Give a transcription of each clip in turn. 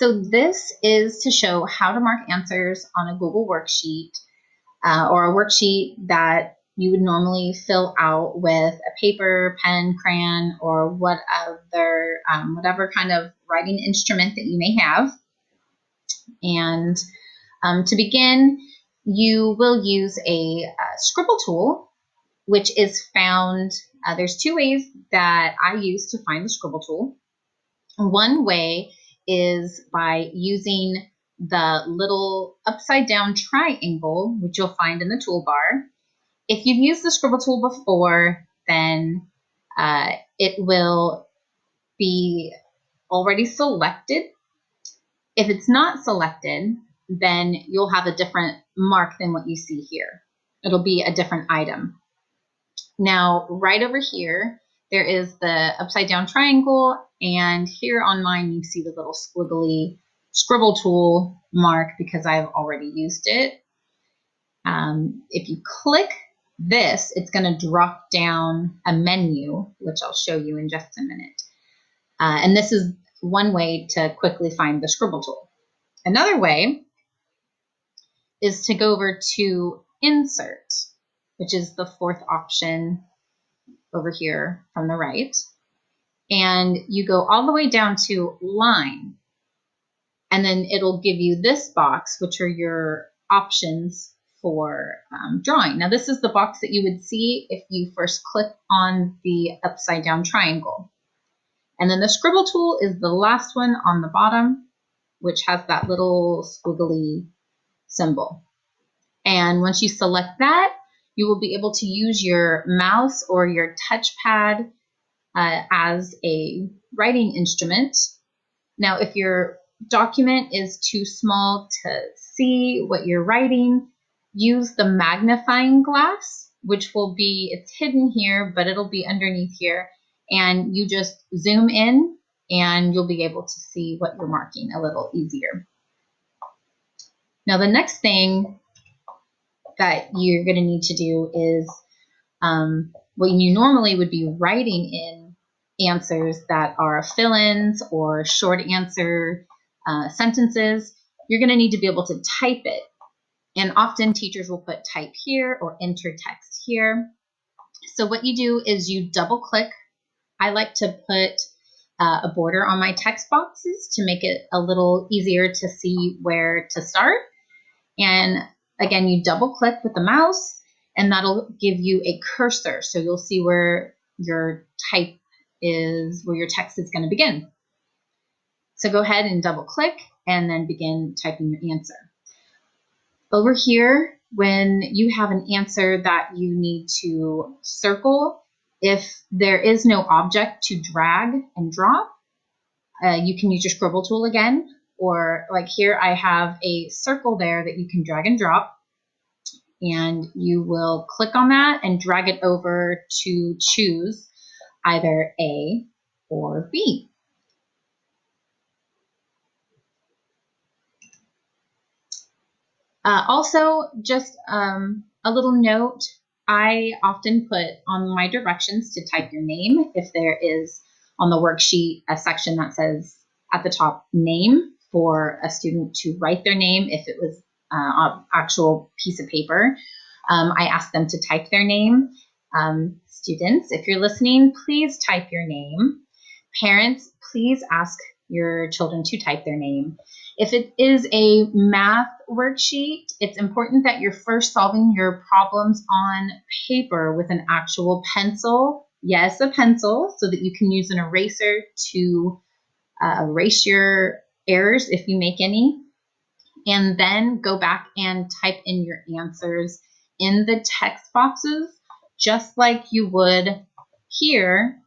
So this is to show how to mark answers on a Google worksheet or a worksheet that you would normally fill out with a paper, pen, crayon, or whatever kind of writing instrument that you may have. And to begin, you will use a Scribble tool, which is found, there's two ways that I use to find the Scribble tool. One way is by using the little upside down triangle, which you'll find in the toolbar. If you've used the Scribble tool before, then it will be already selected. If it's not selected, then you'll have a different mark than what you see here. It'll be a different item. Now, right over here, there is the upside down triangle, and here on mine, you see the little squiggly Scribble tool mark because I've already used it. If you click this, it's going to drop down a menu, which I'll show you in just a minute. And this is one way to quickly find the Scribble tool. Another way is to go over to Insert, which is the fourth option over here from the right. And you go all the way down to Line. And then it'll give you this box, which are your options for drawing. Now, this is the box that you would see if you first click on the upside down triangle. And then the Scribble tool is the last one on the bottom, which has that little squiggly symbol. And once you select that, you will be able to use your mouse or your touchpad as a writing instrument. Now, if your document is too small to see what you're writing, use the magnifying glass, which will be, it's hidden here, but it'll be underneath here. And you just zoom in and you'll be able to see what you're marking a little easier. Now, the next thing that you're going to need to do is what you normally would be writing in answers that are fill-ins or short answer sentences. You're going to need to be able to type it. And often teachers will put type here or enter text here. So what you do is you double click. I like to put a border on my text boxes to make it a little easier to see where to start. And again, you double click with the mouse and that'll give you a cursor. So you'll see where your type is, where your text is going to begin. So go ahead and double click and then begin typing your answer. Over here, when you have an answer that you need to circle, if there is no object to drag and drop, you can use your Scribble tool again. Or like here, I have a circle there that you can drag and drop. And you will click on that and drag it over to choose either A or B. Also, just a little note, I often put on my directions to type your name if there is on the worksheet a section that says at the top name for a student to write their name if it was an actual piece of paper. I ask them to type their name. Students, if you're listening, please type your name. Parents, please ask your children to type their name. If it is a math worksheet, it's important that you're first solving your problems on paper with an actual pencil. Yes, a pencil, so that you can use an eraser to erase your errors if you make any. And then go back and type in your answers in the text boxes, just like you would here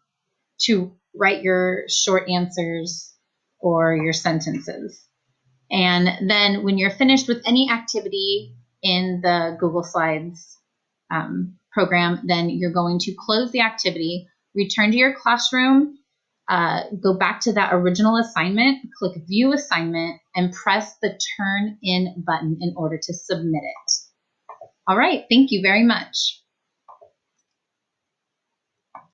to write your short answers or your sentences. And then when you're finished with any activity in the Google Slides program, then you're going to close the activity, return to your classroom, go back to that original assignment, click View Assignment, and press the Turn In button in order to submit it. All right, thank you very much.